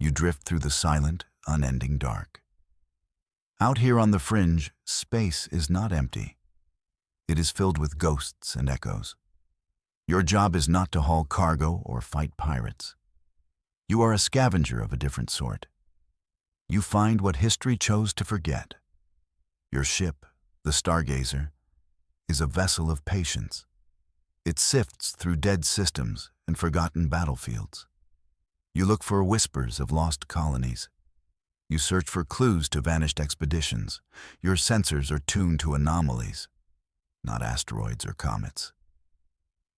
You drift through the silent, unending dark. Out here on the fringe, space is not empty. It is filled with ghosts and echoes. Your job is not to haul cargo or fight pirates. You are a scavenger of a different sort. You find what history chose to forget. Your ship, the Stargazer, is a vessel of patience. It sifts through dead systems and forgotten battlefields. You look for whispers of lost colonies. You search for clues to vanished expeditions. Your sensors are tuned to anomalies, not asteroids or comets.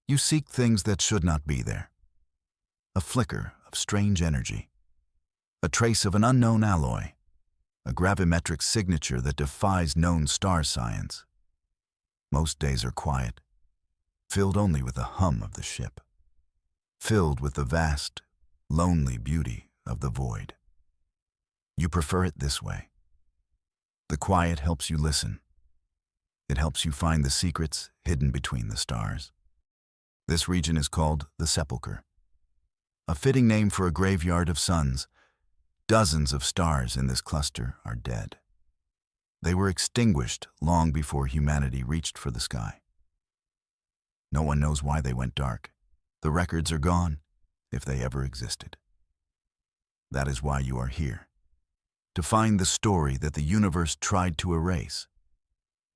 You seek things that should not be there. A flicker of strange energy. A trace of an unknown alloy. A gravimetric signature that defies known star science. Most days are quiet, filled only with the hum of the ship. Filled with the vast, lonely beauty of the void. You prefer it this way. The quiet helps you listen. It helps you find the secrets hidden between the stars. This region is called the Sepulchre, a fitting name for a graveyard of suns. Dozens of stars in this cluster are dead. They were extinguished long before humanity reached for the sky. No one knows why they went dark. The records are gone, if they ever existed. That is why you are here, to find the story that the universe tried to erase,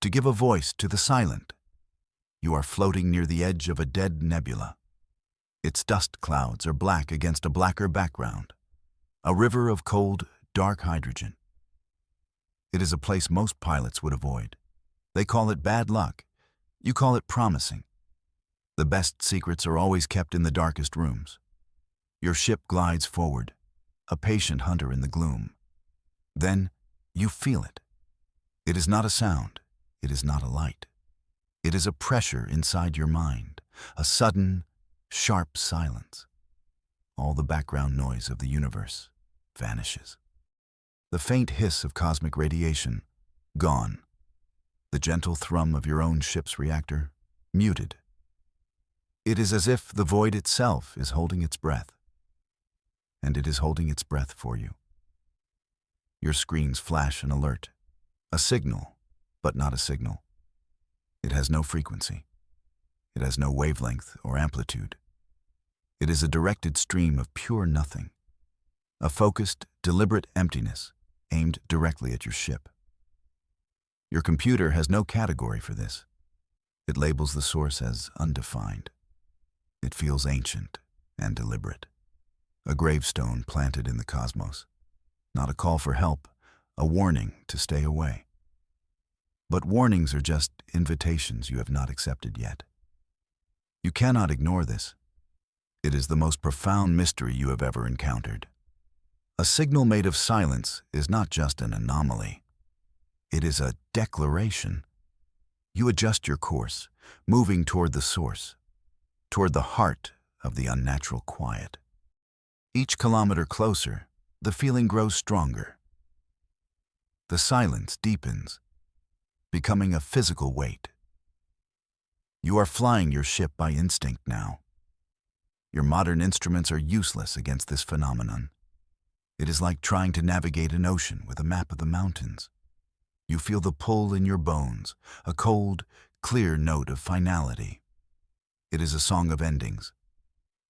to give a voice to the silent. You are floating near the edge of a dead nebula. Its dust clouds are black against a blacker background, a river of cold, dark hydrogen. It is a place most pilots would avoid. They call it bad luck. You call it promising. The best secrets are always kept in the darkest rooms. Your ship glides forward, a patient hunter in the gloom. Then you feel it. It is not a sound. It is not a light. It is a pressure inside your mind, a sudden, sharp silence. All the background noise of the universe vanishes. The faint hiss of cosmic radiation, gone. The gentle thrum of your own ship's reactor, muted. It is as if the void itself is holding its breath. And it is holding its breath for you. Your screens flash an alert, a signal, but not a signal. It has no frequency. It has no wavelength or amplitude. It is a directed stream of pure nothing, a focused, deliberate emptiness aimed directly at your ship. Your computer has no category for this. It labels the source as undefined. It feels ancient and deliberate, a gravestone planted in the cosmos, not a call for help, a warning to stay away. But warnings are just invitations you have not accepted yet. You cannot ignore this. It is the most profound mystery you have ever encountered. A signal made of silence is not just an anomaly. It is a declaration. You adjust your course, moving toward the source, toward the heart of the unnatural quiet. Each kilometer closer, the feeling grows stronger. The silence deepens, becoming a physical weight. You are flying your ship by instinct now. Your modern instruments are useless against this phenomenon. It is like trying to navigate an ocean with a map of the mountains. You feel the pull in your bones, a cold, clear note of finality. It is a song of endings.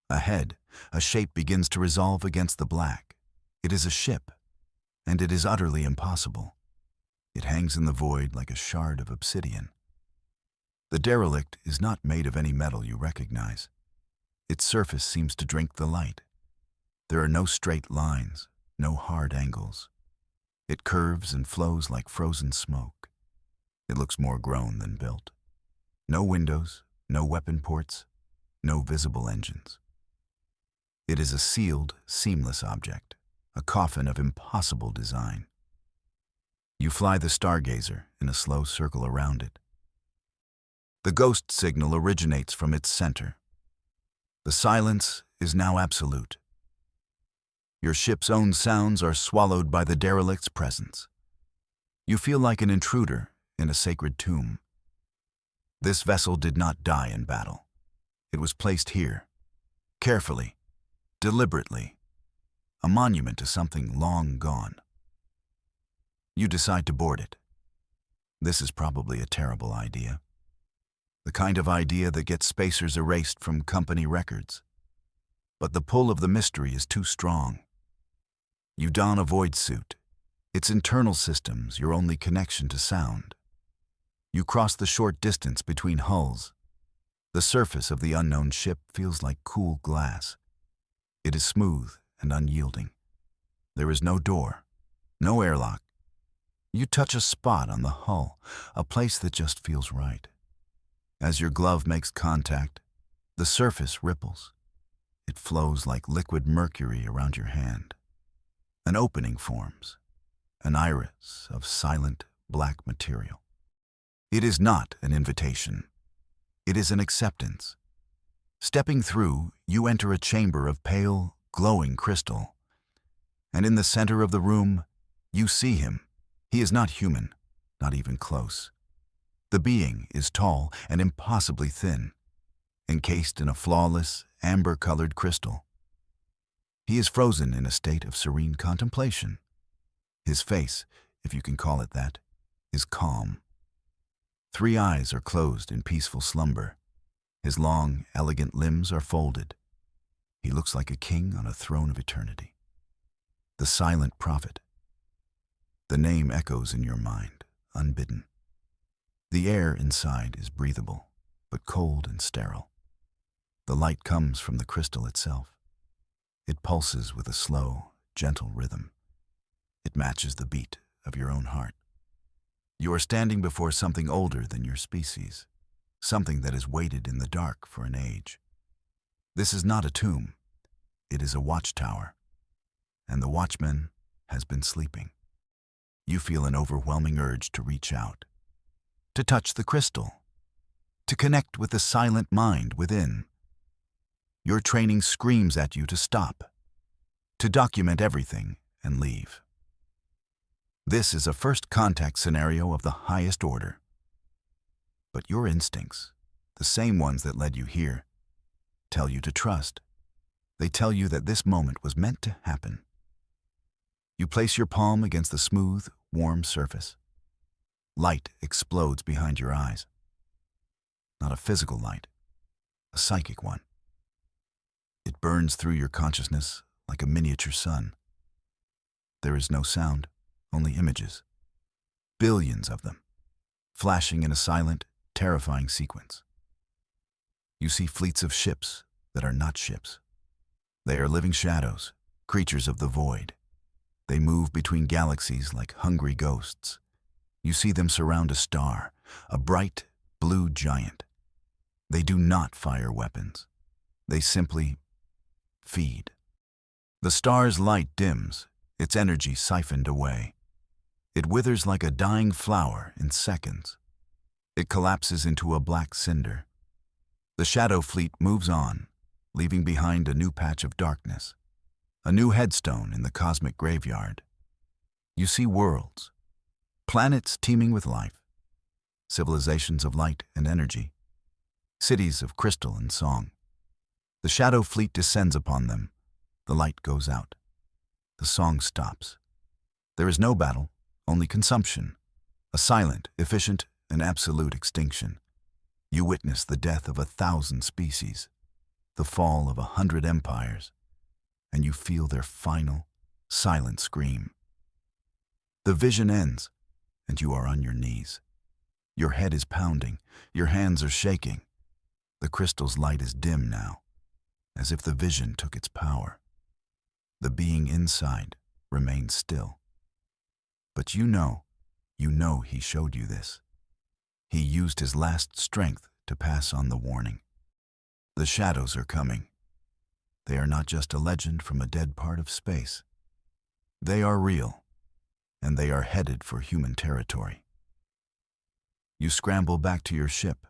Ahead, a shape begins to resolve against the black. It is a ship, and it is utterly impossible. It hangs in the void like a shard of obsidian. The derelict is not made of any metal you recognize. Its surface seems to drink the light. There are no straight lines, no hard angles. It curves and flows like frozen smoke. It looks more grown than built. No windows, no weapon ports, no visible engines. It is a sealed, seamless object, a coffin of impossible design. You fly the Stargazer in a slow circle around it. The ghost signal originates from its center. The silence is now absolute. Your ship's own sounds are swallowed by the derelict's presence. You feel like an intruder in a sacred tomb. This vessel did not die in battle. It was placed here, carefully, deliberately, a monument to something long gone. You decide to board it. This is probably a terrible idea. The kind of idea that gets spacers erased from company records. But the pull of the mystery is too strong. You don a void suit. Its internal systems, your only connection to sound. You cross the short distance between hulls. The surface of the unknown ship feels like cool glass. It is smooth and unyielding. There is no door, no airlock. You touch a spot on the hull, a place that just feels right. As your glove makes contact, the surface ripples. It flows like liquid mercury around your hand. An opening forms, an iris of silent black material. It is not an invitation. It is an acceptance. Stepping through, you enter a chamber of pale, glowing crystal. And in the center of the room, you see him. He is not human, not even close. The being is tall and impossibly thin, encased in a flawless, amber-colored crystal. He is frozen in a state of serene contemplation. His face, if you can call it that, is calm. 3 eyes are closed in peaceful slumber. His long, elegant limbs are folded. He looks like a king on a throne of eternity. The silent prophet. The name echoes in your mind, unbidden. The air inside is breathable, but cold and sterile. The light comes from the crystal itself. It pulses with a slow, gentle rhythm. It matches the beat of your own heart. You are standing before something older than your species, something that has waited in the dark for an age. This is not a tomb. It is a watchtower, and the watchman has been sleeping. You feel an overwhelming urge to reach out, to touch the crystal, to connect with the silent mind within. Your training screams at you to stop, to document everything and leave. This is a first contact scenario of the highest order. But your instincts, the same ones that led you here, tell you to trust. They tell you that this moment was meant to happen. You place your palm against the smooth, warm surface. Light explodes behind your eyes. Not a physical light, a psychic one. It burns through your consciousness like a miniature sun. There is no sound, only images. Billions of them, flashing in a silent, terrifying sequence. You see fleets of ships that are not ships. They are living shadows, creatures of the void. They move between galaxies like hungry ghosts. You see them surround a star, a bright, blue giant. They do not fire weapons. They simply feed. The star's light dims, its energy siphoned away. It withers like a dying flower in seconds. It collapses into a black cinder. The shadow fleet moves on, leaving behind a new patch of darkness, a new headstone in the cosmic graveyard. You see worlds, planets teeming with life, civilizations of light and energy, cities of crystal and song. The shadow fleet descends upon them. The light goes out. The song stops. There is no battle, only consumption, a silent, efficient, and absolute extinction. You witness the death of 1,000 species, the fall of 100 empires, and you feel their final, silent scream. The vision ends, and you are on your knees. Your head is pounding, your hands are shaking. The crystal's light is dim now, as if the vision took its power. The being inside remains still. But you know he showed you this. He used his last strength to pass on the warning. The shadows are coming. They are not just a legend from a dead part of space. They are real, and they are headed for human territory. You scramble back to your ship.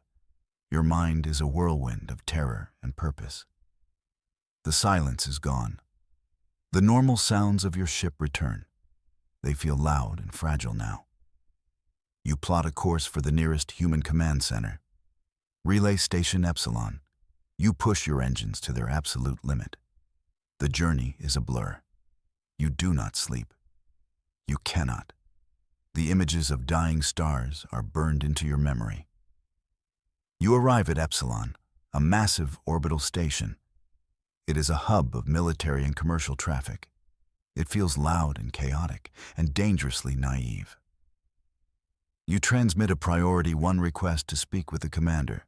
Your mind is a whirlwind of terror and purpose. The silence is gone. The normal sounds of your ship return. They feel loud and fragile now. You plot a course for the nearest human command center. Relay Station Epsilon. You push your engines to their absolute limit. The journey is a blur. You do not sleep. You cannot. The images of dying stars are burned into your memory. You arrive at Epsilon, a massive orbital station. It is a hub of military and commercial traffic. It feels loud and chaotic and dangerously naive. You transmit a Priority 1 request to speak with the commander.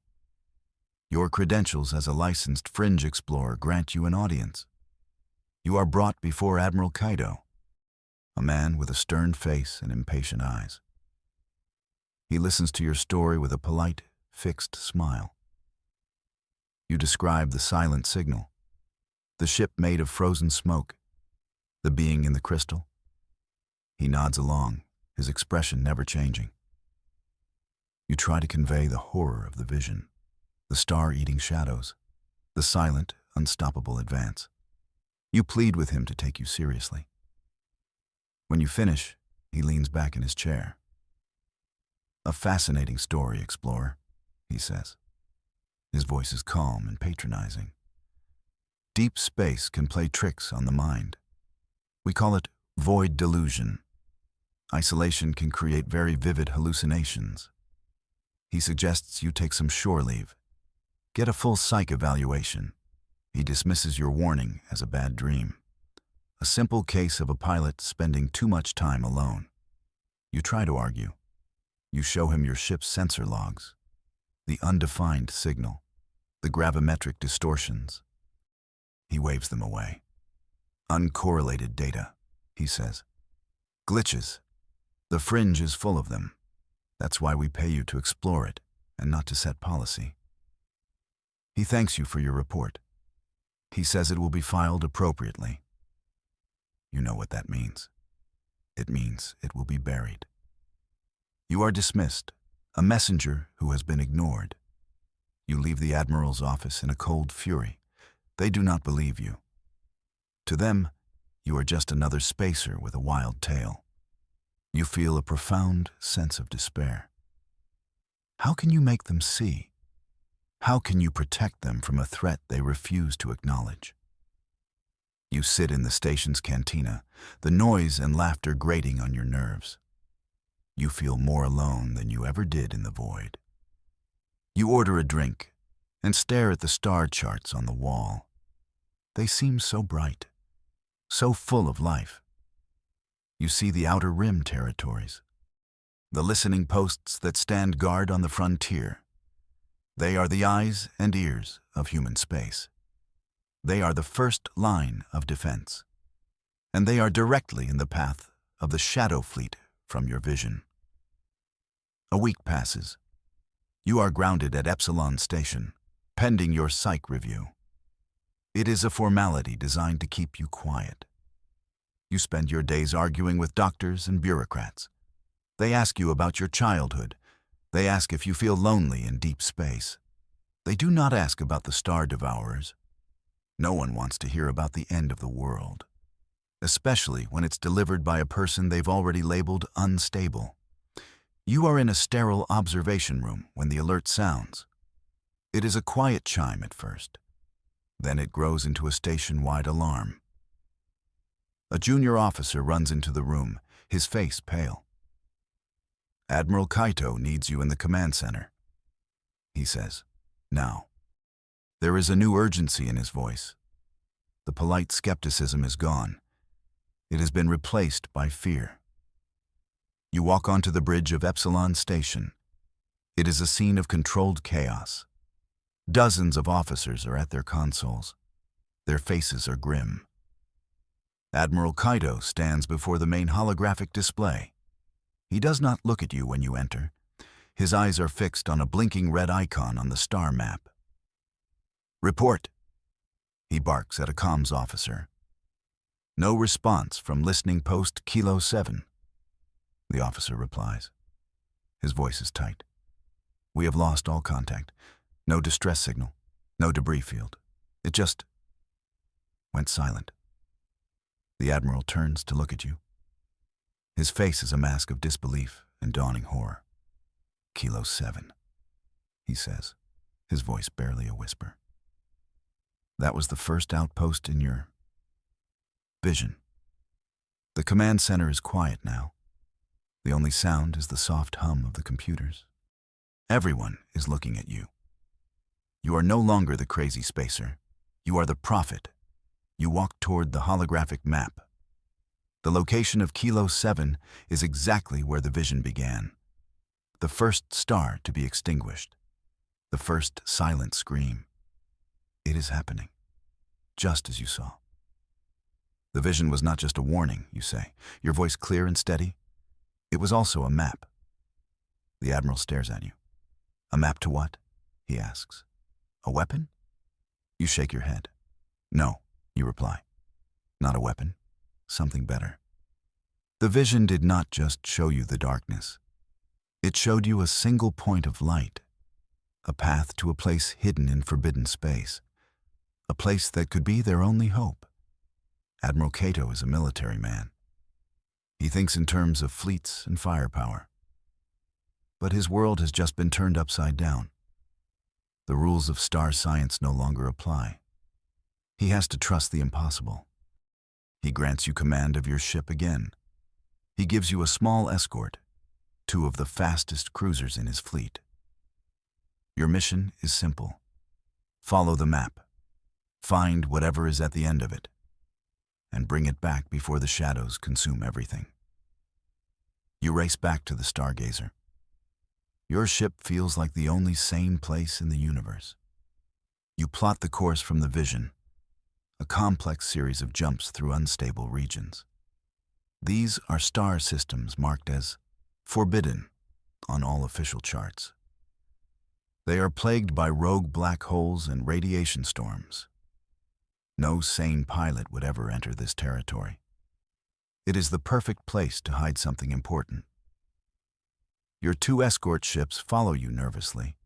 Your credentials as a licensed fringe explorer grant you an audience. You are brought before Admiral Kaito, a man with a stern face and impatient eyes. He listens to your story with a polite, fixed smile. You describe the silent signal, the ship made of frozen smoke, the being in the crystal. He nods along, his expression never changing. You try to convey the horror of the vision, the star-eating shadows, the silent, unstoppable advance. You plead with him to take you seriously. When you finish, he leans back in his chair. "A fascinating story, explorer," he says. His voice is calm and patronizing. Deep space can play tricks on the mind. We call it void delusion. Isolation can create very vivid hallucinations. He suggests you take some shore leave. Get a full psych evaluation. He dismisses your warning as a bad dream. A simple case of a pilot spending too much time alone. You try to argue. You show him your ship's sensor logs, the undefined signal, the gravimetric distortions. He waves them away. "Uncorrelated data," he says. "Glitches. The fringe is full of them. That's why we pay you to explore it and not to set policy." He thanks you for your report. He says it will be filed appropriately. You know what that means. It means it will be buried. You are dismissed, a messenger who has been ignored. You leave the Admiral's office in a cold fury. They do not believe you. To them, you are just another spacer with a wild tale. You feel a profound sense of despair. How can you make them see? How can you protect them from a threat they refuse to acknowledge? You sit in the station's cantina, the noise and laughter grating on your nerves. You feel more alone than you ever did in the void. You order a drink and stare at the star charts on the wall. They seem so bright, so full of life. You see the outer rim territories, the listening posts that stand guard on the frontier. They are the eyes and ears of human space. They are the first line of defense. And they are directly in the path of the shadow fleet from your vision. A week passes. You are grounded at Epsilon Station, pending your psych review. It is a formality designed to keep you quiet. You spend your days arguing with doctors and bureaucrats. They ask you about your childhood. They ask if you feel lonely in deep space. They do not ask about the star devourers. No one wants to hear about the end of the world, especially when it's delivered by a person they've already labeled unstable. You are in a sterile observation room when the alert sounds. It is a quiet chime at first. Then it grows into a station-wide alarm. A junior officer runs into the room, his face pale. "Admiral Kaito needs you in the command center," he says. "Now." There is a new urgency in his voice. The polite skepticism is gone. It has been replaced by fear. You walk onto the bridge of Epsilon Station. It is a scene of controlled chaos. Dozens of officers are at their consoles. Their faces are grim. Admiral Kaito stands before the main holographic display. He does not look at you when you enter. His eyes are fixed on a blinking red icon on the star map. "Report," he barks at a comms officer. No response from listening post Kilo 7. The officer replies. His voice is tight. "We have lost all contact. No distress signal, no debris field. It just went silent." The Admiral turns to look at you. His face is a mask of disbelief and dawning horror. "Kilo 7, he says, his voice barely a whisper. "That was the first outpost in your vision." The command center is quiet now. The only sound is the soft hum of the computers. Everyone is looking at you. You are no longer the crazy spacer. You are the prophet. You walk toward the holographic map. The location of Kilo 7 is exactly where the vision began. The first star to be extinguished. The first silent scream. It is happening, just as you saw. The vision was not just a warning, you say, your voice clear and steady. It was also a map. The Admiral stares at you. A map to what? He asks. A weapon? You shake your head. No, you reply. Not a weapon. Something better. The vision did not just show you the darkness. It showed you a single point of light, a path to a place hidden in forbidden space, a place that could be their only hope. Admiral Cato is a military man. He thinks in terms of fleets and firepower. But his world has just been turned upside down. The rules of star science no longer apply. He has to trust the impossible. He grants you command of your ship again. He gives you a small escort, 2 of the fastest cruisers in his fleet. Your mission is simple. Follow the map. Find whatever is at the end of it, and bring it back before the shadows consume everything. You race back to the Stargazer. Your ship feels like the only sane place in the universe. You plot the course from the vision, a complex series of jumps through unstable regions. These are star systems marked as forbidden on all official charts. They are plagued by rogue black holes and radiation storms. No sane pilot would ever enter this territory. It is the perfect place to hide something important. Your 2 escort ships follow you nervously.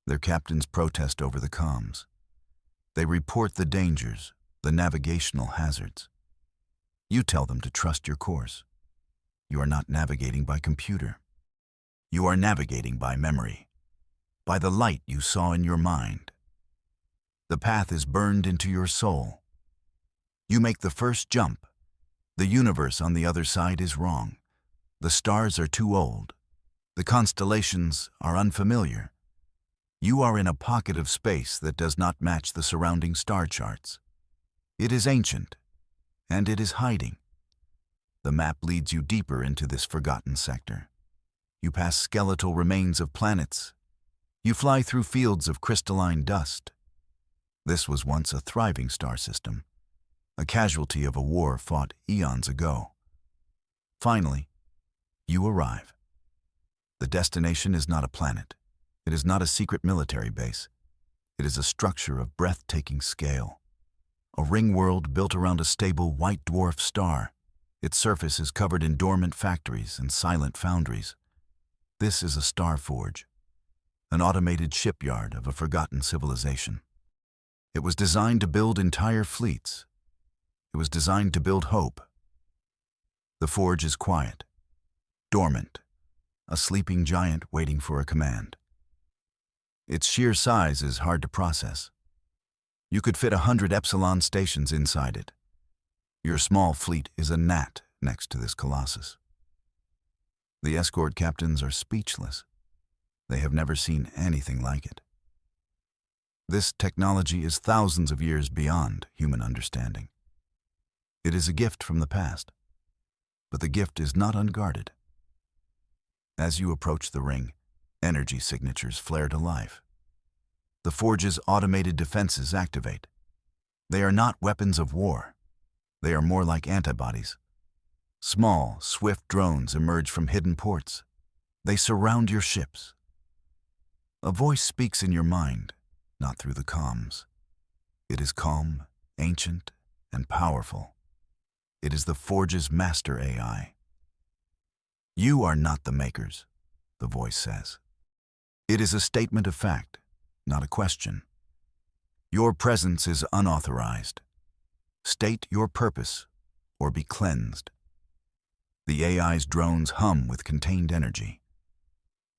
Their captains protest over the comms. They report the dangers, the navigational hazards. You tell them to trust your course. You are not navigating by computer. You are navigating by memory, by the light you saw in your mind. The path is burned into your soul. You make the first jump. The universe on the other side is wrong. The stars are too old. The constellations are unfamiliar. You are in a pocket of space that does not match the surrounding star charts. It is ancient, and it is hiding. The map leads you deeper into this forgotten sector. You pass skeletal remains of planets. You fly through fields of crystalline dust. This was once a thriving star system, a casualty of a war fought eons ago. Finally, you arrive. The destination is not a planet. It is not a secret military base. It is a structure of breathtaking scale. A ring world built around a stable white dwarf star. Its surface is covered in dormant factories and silent foundries. This is a star forge, an automated shipyard of a forgotten civilization. It was designed to build entire fleets. It was designed to build hope. The forge is quiet, dormant, a sleeping giant waiting for a command. Its sheer size is hard to process. You could fit 100 Epsilon stations inside it. Your small fleet is a gnat next to this colossus. The escort captains are speechless. They have never seen anything like it. This technology is thousands of years beyond human understanding. It is a gift from the past, but the gift is not unguarded. As you approach the ring, energy signatures flare to life. The forge's automated defenses activate. They are not weapons of war. They are more like antibodies. Small, swift drones emerge from hidden ports. They surround your ships. A voice speaks in your mind, not through the comms. It is calm, ancient, and powerful. It is the forge's master AI. You are not the makers, the voice says. It is a statement of fact, not a question. Your presence is unauthorized. State your purpose, or be cleansed. The AI's drones hum with contained energy.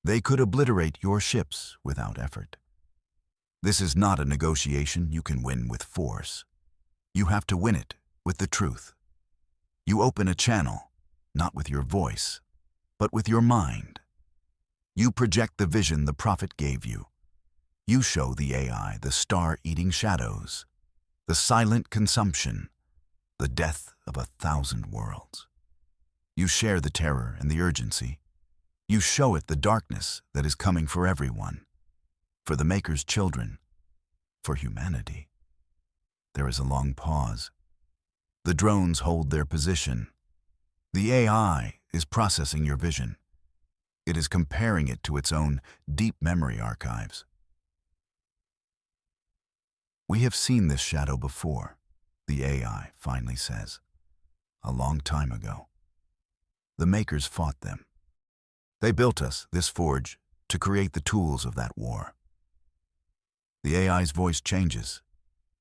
They could obliterate your ships without effort. This is not a negotiation you can win with force. You have to win it with the truth. You open a channel, not with your voice, but with your mind. You project the vision the prophet gave you. You show the AI the star-eating shadows, the silent consumption, the death of 1,000 worlds. You share the terror and the urgency. You show it the darkness that is coming for everyone, for the Maker's children, for humanity. There is a long pause. The drones hold their position. The AI is processing your vision. It is comparing it to its own deep memory archives. We have seen this shadow before, the AI finally says, a long time ago. The Makers fought them. They built us, this forge, to create the tools of that war. The AI's voice changes.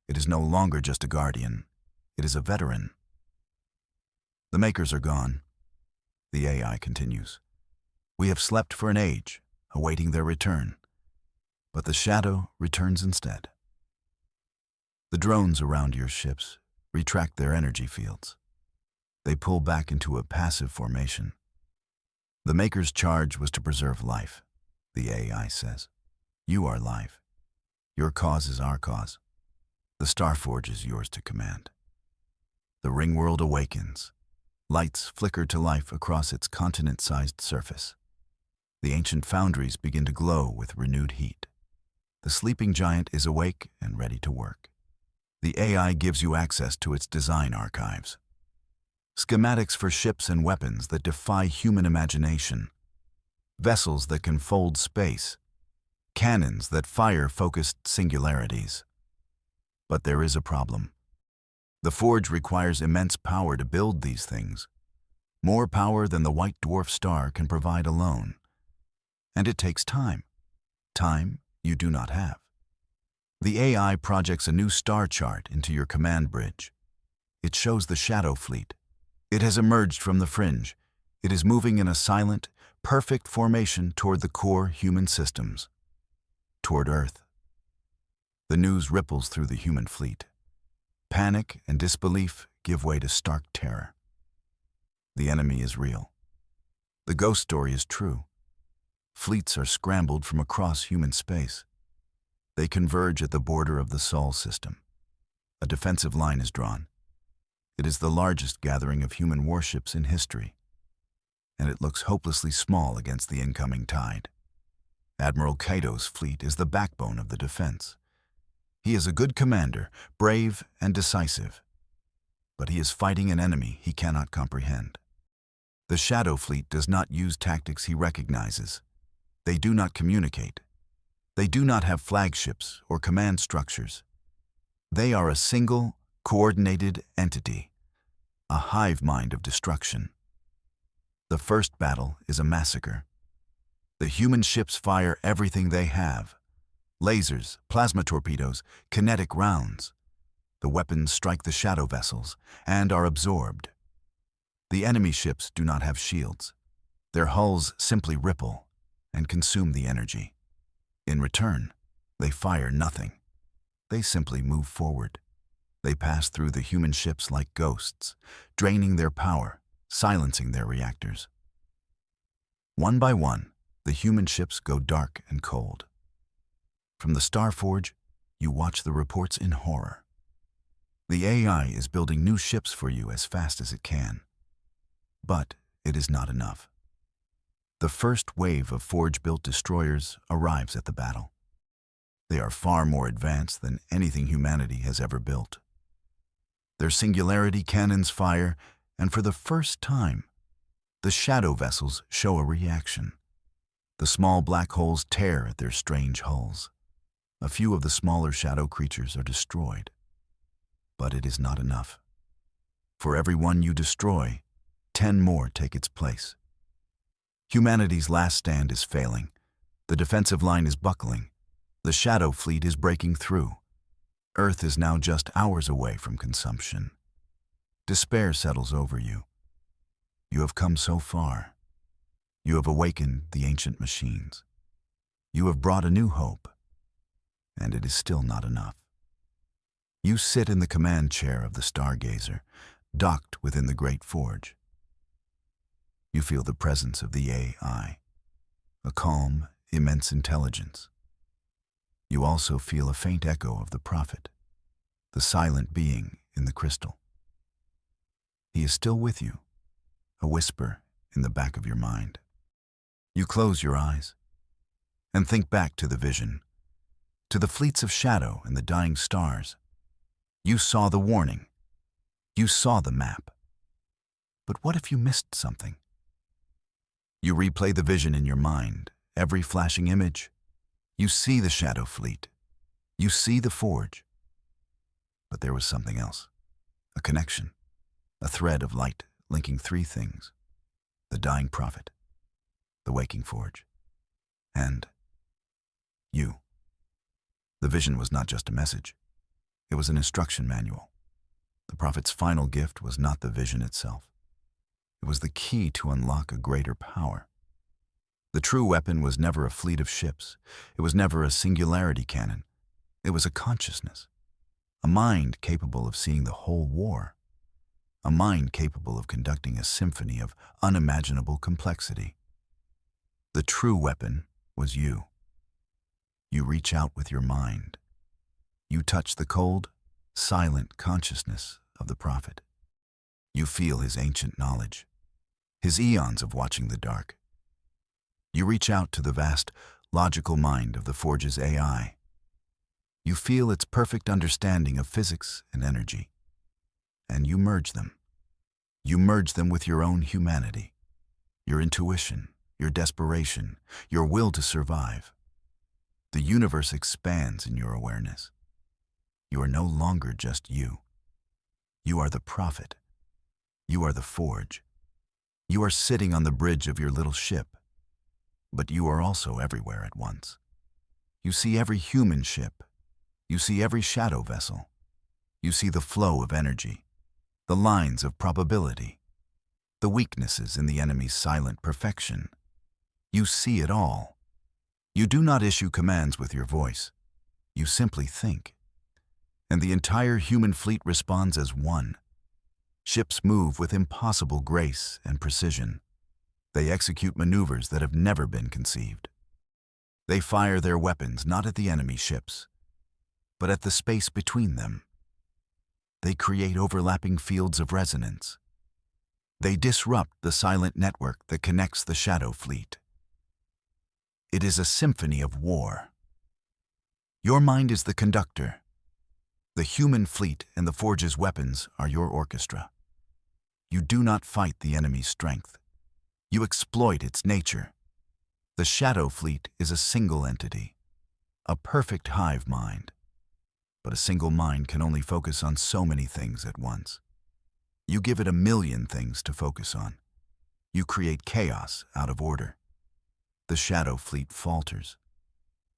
It is no longer just a guardian. It is a veteran. The Makers are gone. The AI continues. We have slept for an age, awaiting their return. But the shadow returns instead. The drones around your ships retract their energy fields. They pull back into a passive formation. The Maker's charge was to preserve life, the AI says. You are life. Your cause is our cause. The Starforge is yours to command. The ring world awakens. Lights flicker to life across its continent-sized surface. The ancient foundries begin to glow with renewed heat. The sleeping giant is awake and ready to work. The AI gives you access to its design archives. Schematics for ships and weapons that defy human imagination. Vessels that can fold space. Cannons that fire focused singularities. But there is a problem. The forge requires immense power to build these things. More power than the white dwarf star can provide alone. And it takes time. Time you do not have. The AI projects a new star chart into your command bridge. It shows the Shadow Fleet. It has emerged from the fringe. It is moving in a silent, perfect formation toward the core human systems. Toward Earth. The news ripples through the human fleet. Panic and disbelief give way to stark terror. The enemy is real. The ghost story is true. Fleets are scrambled from across human space. They converge at the border of the Sol system. A defensive line is drawn. It is the largest gathering of human warships in history, and it looks hopelessly small against the incoming tide. Admiral Kato's fleet is the backbone of the defense. He is a good commander, brave and decisive, but he is fighting an enemy he cannot comprehend. The Shadow Fleet does not use tactics he recognizes. They do not communicate. They do not have flagships or command structures. They are a single, coordinated entity, a hive mind of destruction. The first battle is a massacre. The human ships fire everything they have. Lasers, plasma torpedoes, kinetic rounds. The weapons strike the shadow vessels and are absorbed. The enemy ships do not have shields. Their hulls simply ripple and consume the energy. In return, they fire nothing. They simply move forward. They pass through the human ships like ghosts, draining their power, silencing their reactors. One by one, the human ships go dark and cold. From the Starforge, you watch the reports in horror. The AI is building new ships for you as fast as it can. But it is not enough. The first wave of Forge-built destroyers arrives at the battle. They are far more advanced than anything humanity has ever built. Their singularity cannons fire, and for the first time, the shadow vessels show a reaction. The small black holes tear at their strange hulls. A few of the smaller shadow creatures are destroyed. But it is not enough. For every one you destroy, 10 more take its place. Humanity's last stand is failing. The defensive line is buckling. The Shadow Fleet is breaking through. Earth is now just hours away from consumption. Despair settles over you. You have come so far. You have awakened the ancient machines. You have brought a new hope. And it is still not enough. You sit in the command chair of the Stargazer, docked within the great forge. You feel the presence of the AI, a calm, immense intelligence. You also feel a faint echo of the prophet, the silent being in the crystal. He is still with you, a whisper in the back of your mind. You close your eyes and think back to the vision, to the fleets of shadow and the dying stars. You saw the warning. You saw the map. But what if you missed something? You replay the vision in your mind, every flashing image. You see the shadow fleet. You see the forge. But there was something else, a connection, a thread of light linking three things: the dying prophet, the waking forge, and you. The vision was not just a message. It was an instruction manual. The prophet's final gift was not the vision itself. It was the key to unlock a greater power. The true weapon was never a fleet of ships. It was never a singularity cannon. It was a consciousness, a mind capable of seeing the whole war, a mind capable of conducting a symphony of unimaginable complexity. The true weapon was you. You reach out with your mind. You touch the cold, silent consciousness of the prophet. You feel his ancient knowledge, his eons of watching the dark. You reach out to the vast, logical mind of the forge's AI. You feel its perfect understanding of physics and energy, and you merge them. You merge them with your own humanity, your intuition, your desperation, your will to survive. The universe expands in your awareness. You are no longer just you. You are the prophet. You are the forge. You are sitting on the bridge of your little ship, but you are also everywhere at once. You see every human ship. You see every shadow vessel. You see the flow of energy, the lines of probability, the weaknesses in the enemy's silent perfection. You see it all. You do not issue commands with your voice. You simply think. And the entire human fleet responds as one. Ships move with impossible grace and precision. They execute maneuvers that have never been conceived. They fire their weapons not at the enemy ships, but at the space between them. They create overlapping fields of resonance. They disrupt the silent network that connects the shadow fleet. It is a symphony of war. Your mind is the conductor. The human fleet and the forge's weapons are your orchestra. You do not fight the enemy's strength. You exploit its nature. The shadow fleet is a single entity, a perfect hive mind. But a single mind can only focus on so many things at once. You give it 1,000,000 things to focus on. You create chaos out of order. The shadow fleet falters.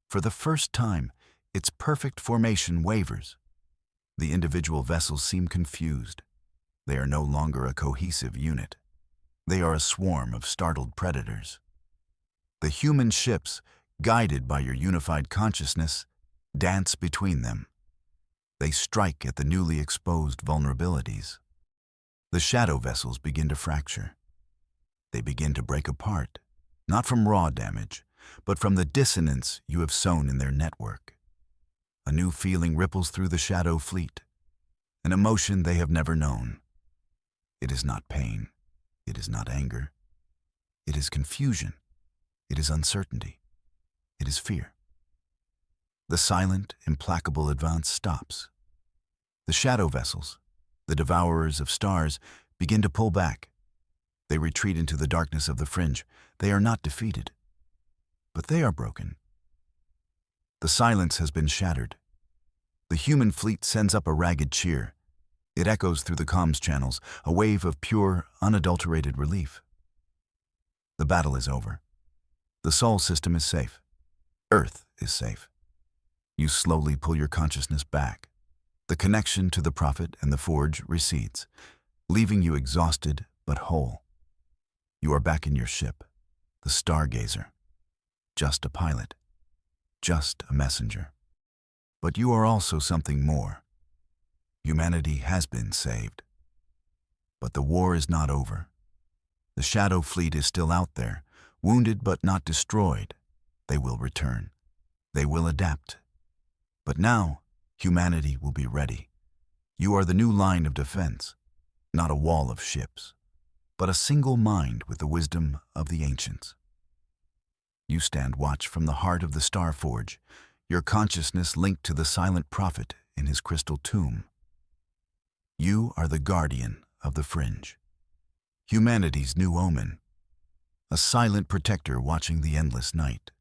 For the first time, its perfect formation wavers. The individual vessels seem confused. They are no longer a cohesive unit. They are a swarm of startled predators. The human ships, guided by your unified consciousness, dance between them. They strike at the newly exposed vulnerabilities. The shadow vessels begin to fracture. They begin to break apart, not from raw damage, but from the dissonance you have sown in their network. A new feeling ripples through the shadow fleet, an emotion they have never known. It is not pain. It is not anger. It is confusion. It is uncertainty. It is fear. The silent, implacable advance stops. The shadow vessels, the devourers of stars, begin to pull back. They retreat into the darkness of the fringe. They are not defeated, but they are broken. The silence has been shattered. The human fleet sends up a ragged cheer. It echoes through the comms channels, a wave of pure, unadulterated relief. The battle is over. The Sol system is safe. Earth is safe. You slowly pull your consciousness back. The connection to the prophet and the forge recedes, leaving you exhausted but whole. You are back in your ship, the Stargazer. Just a pilot. Just a messenger. But you are also something more. Humanity has been saved. But the war is not over. The Shadow Fleet is still out there, wounded but not destroyed. They will return. They will adapt. But now, humanity will be ready. You are the new line of defense, not a wall of ships, but a single mind with the wisdom of the ancients. You stand watch from the heart of the Starforge, your consciousness linked to the silent prophet in his crystal tomb. You are the guardian of the fringe, humanity's new omen, a silent protector watching the endless night.